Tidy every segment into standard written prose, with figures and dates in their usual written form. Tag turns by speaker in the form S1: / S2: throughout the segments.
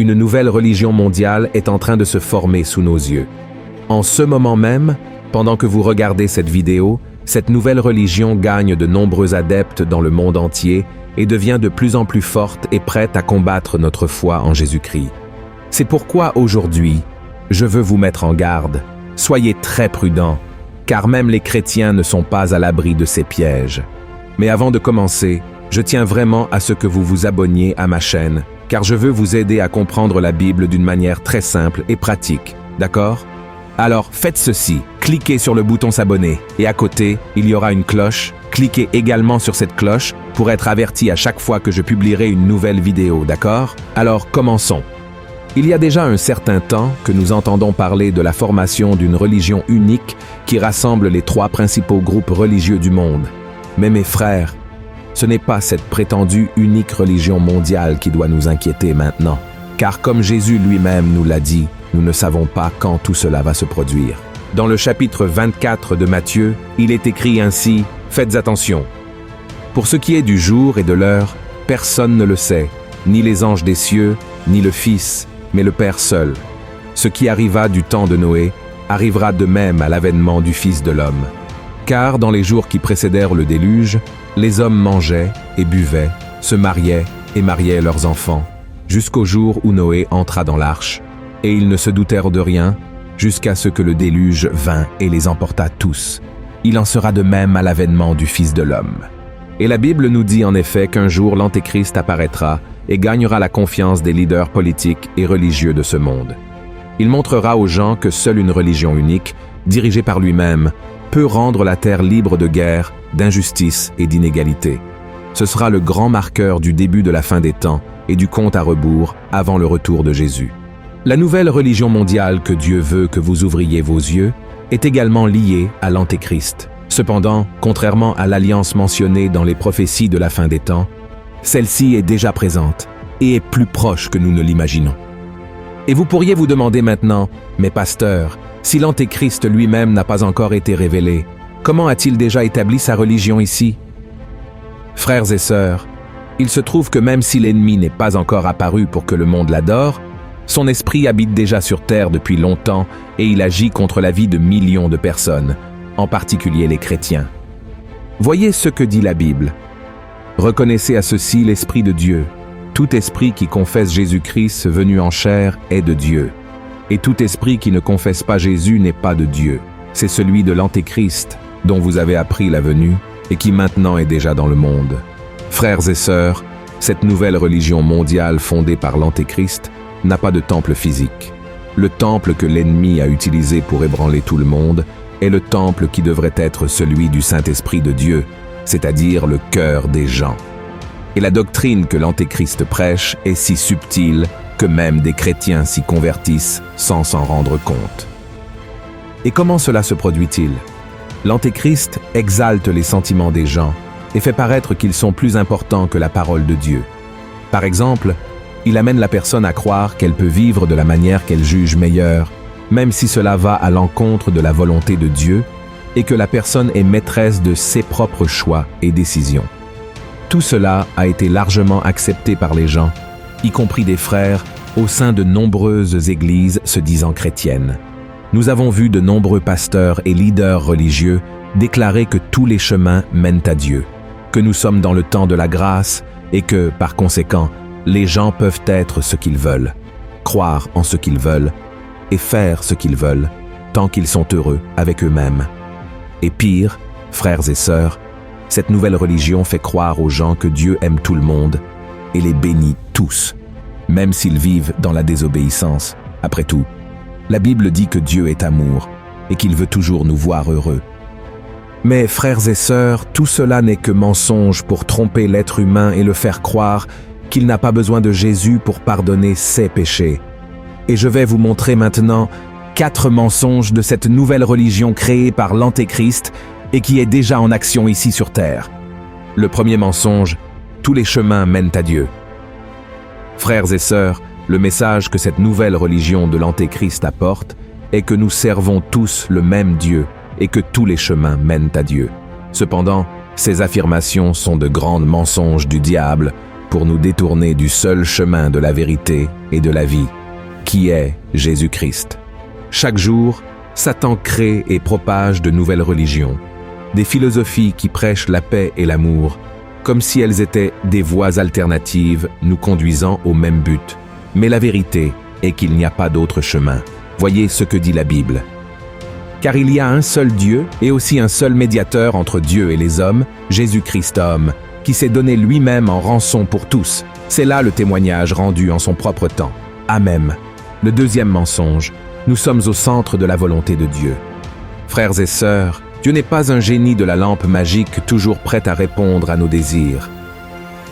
S1: Une nouvelle religion mondiale est en train de se former sous nos yeux. En ce moment même, pendant que vous regardez cette vidéo, cette nouvelle religion gagne de nombreux adeptes dans le monde entier et devient de plus en plus forte et prête à combattre notre foi en Jésus-Christ. C'est pourquoi aujourd'hui, je veux vous mettre en garde. Soyez très prudents, car même les chrétiens ne sont pas à l'abri de ces pièges. Mais avant de commencer, je tiens vraiment à ce que vous vous abonniez à ma chaîne, car je veux vous aider à comprendre la Bible d'une manière très simple et pratique, d'accord? Alors faites ceci, cliquez sur le bouton s'abonner, et à côté, il y aura une cloche. Cliquez également sur cette cloche pour être averti à chaque fois que je publierai une nouvelle vidéo, d'accord? Alors commençons. Il y a déjà un certain temps que nous entendons parler de la formation d'une religion unique qui rassemble les 3 principaux groupes religieux du monde. Mais mes frères, ce n'est pas cette prétendue unique religion mondiale qui doit nous inquiéter maintenant. Car comme Jésus lui-même nous l'a dit, nous ne savons pas quand tout cela va se produire. Dans le chapitre 24 de Matthieu, il est écrit ainsi, « Faites attention. Pour ce qui est du jour et de l'heure, personne ne le sait, ni les anges des cieux, ni le Fils, mais le Père seul. Ce qui arriva du temps de Noé arrivera de même à l'avènement du Fils de l'homme. Car dans les jours qui précédèrent le déluge, les hommes mangeaient et buvaient, se mariaient et mariaient leurs enfants, jusqu'au jour où Noé entra dans l'arche, et ils ne se doutèrent de rien, jusqu'à ce que le déluge vint et les emporta tous. Il en sera de même à l'avènement du Fils de l'homme. » Et la Bible nous dit en effet qu'un jour l'Antéchrist apparaîtra et gagnera la confiance des leaders politiques et religieux de ce monde. Il montrera aux gens que seule une religion unique, dirigée par lui-même, peut rendre la terre libre de guerre, d'injustice et d'inégalité. Ce sera le grand marqueur du début de la fin des temps et du compte à rebours avant le retour de Jésus. La nouvelle religion mondiale que Dieu veut que vous ouvriez vos yeux est également liée à l'Antéchrist. Cependant, contrairement à l'alliance mentionnée dans les prophéties de la fin des temps, celle-ci est déjà présente et est plus proche que nous ne l'imaginons. Et vous pourriez vous demander maintenant, mais pasteur, si l'Antéchrist lui-même n'a pas encore été révélé, comment a-t-il déjà établi sa religion ici? Frères et sœurs, il se trouve que même si l'ennemi n'est pas encore apparu pour que le monde l'adore, son esprit habite déjà sur terre depuis longtemps et il agit contre la vie de millions de personnes, en particulier les chrétiens. Voyez ce que dit la Bible. Reconnaissez à ceci l'Esprit de Dieu. Tout esprit qui confesse Jésus-Christ venu en chair est de Dieu. Et tout esprit qui ne confesse pas Jésus n'est pas de Dieu. C'est celui de l'Antéchrist, dont vous avez appris la venue, et qui maintenant est déjà dans le monde. Frères et sœurs, cette nouvelle religion mondiale fondée par l'Antéchrist n'a pas de temple physique. Le temple que l'ennemi a utilisé pour ébranler tout le monde est le temple qui devrait être celui du Saint-Esprit de Dieu, c'est-à-dire le cœur des gens. Et la doctrine que l'Antéchrist prêche est si subtile que même des chrétiens s'y convertissent sans s'en rendre compte. Et comment cela se produit-il? L'Antéchrist exalte les sentiments des gens et fait paraître qu'ils sont plus importants que la parole de Dieu. Par exemple, il amène la personne à croire qu'elle peut vivre de la manière qu'elle juge meilleure, même si cela va à l'encontre de la volonté de Dieu, et que la personne est maîtresse de ses propres choix et décisions. Tout cela a été largement accepté par les gens, y compris des frères, au sein de nombreuses églises se disant chrétiennes. Nous avons vu de nombreux pasteurs et leaders religieux déclarer que tous les chemins mènent à Dieu, que nous sommes dans le temps de la grâce et que, par conséquent, les gens peuvent être ce qu'ils veulent, croire en ce qu'ils veulent et faire ce qu'ils veulent, tant qu'ils sont heureux avec eux-mêmes. Et pire, frères et sœurs, cette nouvelle religion fait croire aux gens que Dieu aime tout le monde et les bénit tous, même s'ils vivent dans la désobéissance. Après tout, la Bible dit que Dieu est amour et qu'il veut toujours nous voir heureux. Mais frères et sœurs, tout cela n'est que mensonge pour tromper l'être humain et le faire croire qu'il n'a pas besoin de Jésus pour pardonner ses péchés. Et je vais vous montrer maintenant 4 mensonges de cette nouvelle religion créée par l'Antéchrist et qui est déjà en action ici sur terre. Le premier mensonge, tous les chemins mènent à Dieu. Frères et sœurs, le message que cette nouvelle religion de l'Antéchrist apporte est que nous servons tous le même Dieu et que tous les chemins mènent à Dieu. Cependant, ces affirmations sont de grands mensonges du diable pour nous détourner du seul chemin de la vérité et de la vie, qui est Jésus-Christ. Chaque jour, Satan crée et propage de nouvelles religions, des philosophies qui prêchent la paix et l'amour, comme si elles étaient des voies alternatives nous conduisant au même but. Mais la vérité est qu'il n'y a pas d'autre chemin. Voyez ce que dit la Bible. Car il y a un seul Dieu et aussi un seul médiateur entre Dieu et les hommes, Jésus-Christ homme, qui s'est donné lui-même en rançon pour tous. C'est là le témoignage rendu en son propre temps. Amen. Le deuxième mensonge, nous sommes au centre de la volonté de Dieu. Frères et sœurs, Dieu n'est pas un génie de la lampe magique toujours prêt à répondre à nos désirs.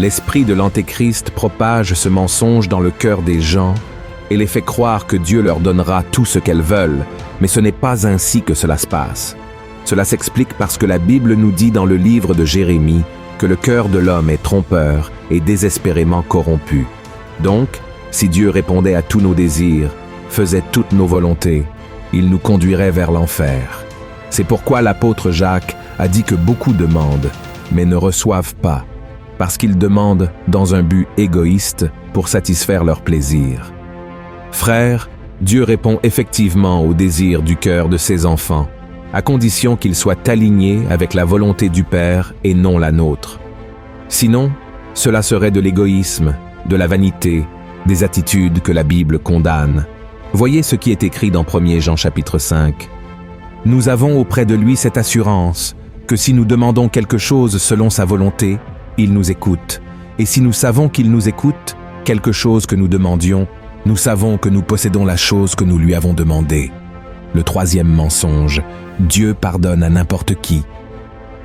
S1: L'esprit de l'Antéchrist propage ce mensonge dans le cœur des gens et les fait croire que Dieu leur donnera tout ce qu'elles veulent, mais ce n'est pas ainsi que cela se passe. Cela s'explique parce que la Bible nous dit dans le livre de Jérémie que le cœur de l'homme est trompeur et désespérément corrompu. Donc, si Dieu répondait à tous nos désirs, faisait toutes nos volontés, il nous conduirait vers l'enfer. C'est pourquoi l'apôtre Jacques a dit que beaucoup demandent, mais ne reçoivent pas, parce qu'ils demandent dans un but égoïste pour satisfaire leur plaisir. Frères, Dieu répond effectivement aux désirs du cœur de ses enfants, à condition qu'ils soient alignés avec la volonté du Père et non la nôtre. Sinon, cela serait de l'égoïsme, de la vanité, des attitudes que la Bible condamne. Voyez ce qui est écrit dans 1 Jean chapitre 5. Nous avons auprès de lui cette assurance que si nous demandons quelque chose selon sa volonté, il nous écoute. Et si nous savons qu'il nous écoute, quelque chose que nous demandions, nous savons que nous possédons la chose que nous lui avons demandée. Le troisième mensonge, Dieu pardonne à n'importe qui.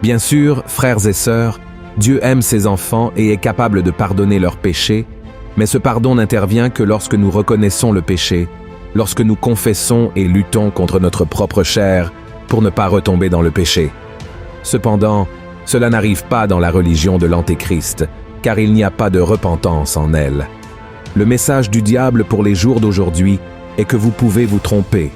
S1: Bien sûr, frères et sœurs, Dieu aime ses enfants et est capable de pardonner leurs péchés, mais ce pardon n'intervient que lorsque nous reconnaissons le péché, lorsque nous confessons et luttons contre notre propre chair pour ne pas retomber dans le péché. Cependant, cela n'arrive pas dans la religion de l'Antéchrist, car il n'y a pas de repentance en elle. Le message du diable pour les jours d'aujourd'hui est que vous pouvez vous tromper.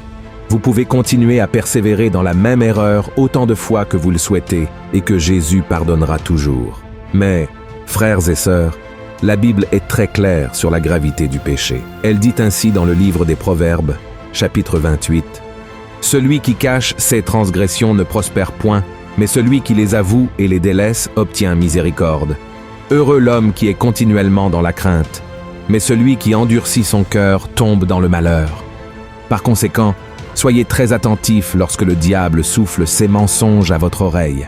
S1: Vous pouvez continuer à persévérer dans la même erreur autant de fois que vous le souhaitez et que Jésus pardonnera toujours. Mais, frères et sœurs, la Bible est très claire sur la gravité du péché. Elle dit ainsi dans le livre des Proverbes, chapitre 28, « Celui qui cache ses transgressions ne prospère point, mais celui qui les avoue et les délaisse obtient miséricorde. Heureux l'homme qui est continuellement dans la crainte, mais celui qui endurcit son cœur tombe dans le malheur. Par conséquent, soyez très attentifs lorsque le diable souffle ses mensonges à votre oreille.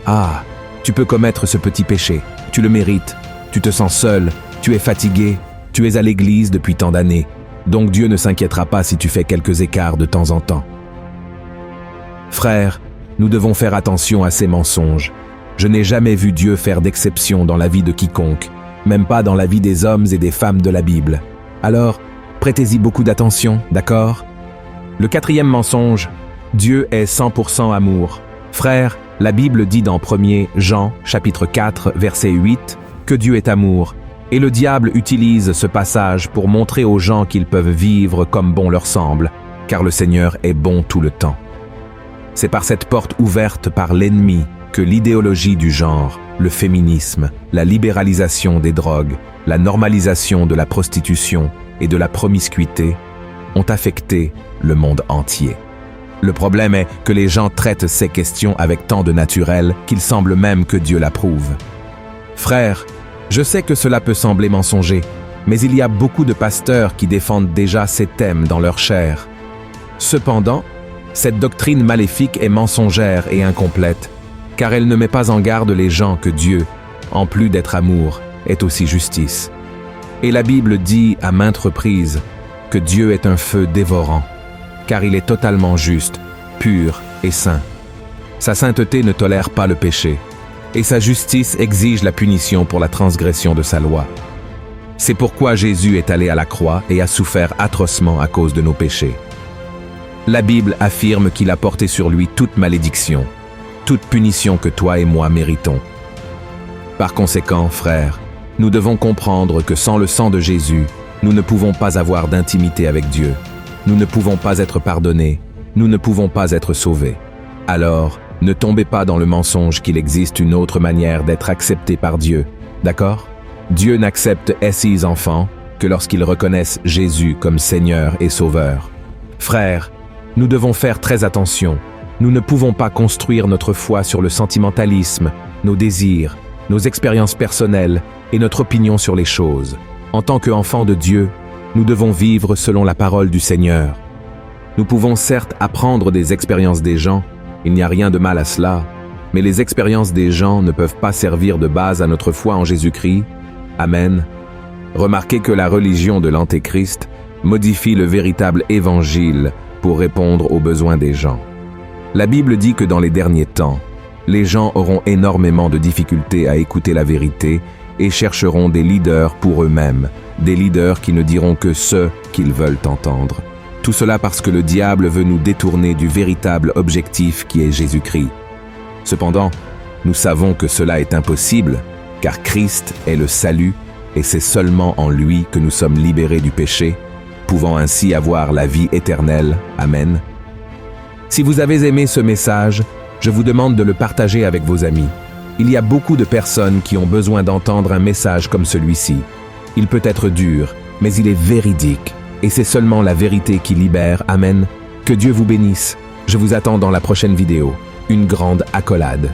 S1: Ah, tu peux commettre ce petit péché, tu le mérites, tu te sens seul, tu es fatigué, tu es à l'église depuis tant d'années, donc Dieu ne s'inquiétera pas si tu fais quelques écarts de temps en temps. Frères, nous devons faire attention à ces mensonges. Je n'ai jamais vu Dieu faire d'exception dans la vie de quiconque, même pas dans la vie des hommes et des femmes de la Bible. Alors, prêtez-y beaucoup d'attention, d'accord? Le quatrième mensonge, Dieu est 100% amour. Frères, la Bible dit dans 1 Jean, chapitre 4, verset 8, que Dieu est amour, et le diable utilise ce passage pour montrer aux gens qu'ils peuvent vivre comme bon leur semble, car le Seigneur est bon tout le temps. C'est par cette porte ouverte par l'ennemi que l'idéologie du genre, le féminisme, la libéralisation des drogues, la normalisation de la prostitution et de la promiscuité ont affecté le monde entier. Le problème est que les gens traitent ces questions avec tant de naturel qu'il semble même que Dieu l'approuve. Frères, je sais que cela peut sembler mensonger, mais il y a beaucoup de pasteurs qui défendent déjà ces thèmes dans leur chair. Cependant, cette doctrine maléfique est mensongère et incomplète, car elle ne met pas en garde les gens que Dieu, en plus d'être amour, est aussi justice. Et la Bible dit à maintes reprises que Dieu est un feu dévorant, car il est totalement juste, pur et saint. Sa sainteté ne tolère pas le péché, et sa justice exige la punition pour la transgression de sa loi. C'est pourquoi Jésus est allé à la croix et a souffert atrocement à cause de nos péchés. La Bible affirme qu'il a porté sur lui toute malédiction, toute punition que toi et moi méritons. Par conséquent, frères, nous devons comprendre que sans le sang de Jésus, nous ne pouvons pas avoir d'intimité avec Dieu. Nous ne pouvons pas être pardonnés, nous ne pouvons pas être sauvés. Alors, ne tombez pas dans le mensonge qu'il existe une autre manière d'être accepté par Dieu, d'accord? Dieu n'accepte ses enfants que lorsqu'ils reconnaissent Jésus comme Seigneur et Sauveur. Frères, nous devons faire très attention. Nous ne pouvons pas construire notre foi sur le sentimentalisme, nos désirs, nos expériences personnelles et notre opinion sur les choses. En tant qu'enfants de Dieu, nous devons vivre selon la parole du Seigneur. Nous pouvons certes apprendre des expériences des gens, il n'y a rien de mal à cela, mais les expériences des gens ne peuvent pas servir de base à notre foi en Jésus-Christ. Amen. Remarquez que la religion de l'Antéchrist modifie le véritable évangile pour répondre aux besoins des gens. La Bible dit que dans les derniers temps, les gens auront énormément de difficultés à écouter la vérité et chercheront des leaders pour eux-mêmes, des leaders qui ne diront que ce qu'ils veulent entendre. Tout cela parce que le diable veut nous détourner du véritable objectif qui est Jésus-Christ. Cependant, nous savons que cela est impossible, car Christ est le salut et c'est seulement en lui que nous sommes libérés du péché, pouvant ainsi avoir la vie éternelle. Amen. Si vous avez aimé ce message, je vous demande de le partager avec vos amis. Il y a beaucoup de personnes qui ont besoin d'entendre un message comme celui-ci. Il peut être dur, mais il est véridique. Et c'est seulement la vérité qui libère. Amen. Que Dieu vous bénisse. Je vous attends dans la prochaine vidéo. Une grande accolade.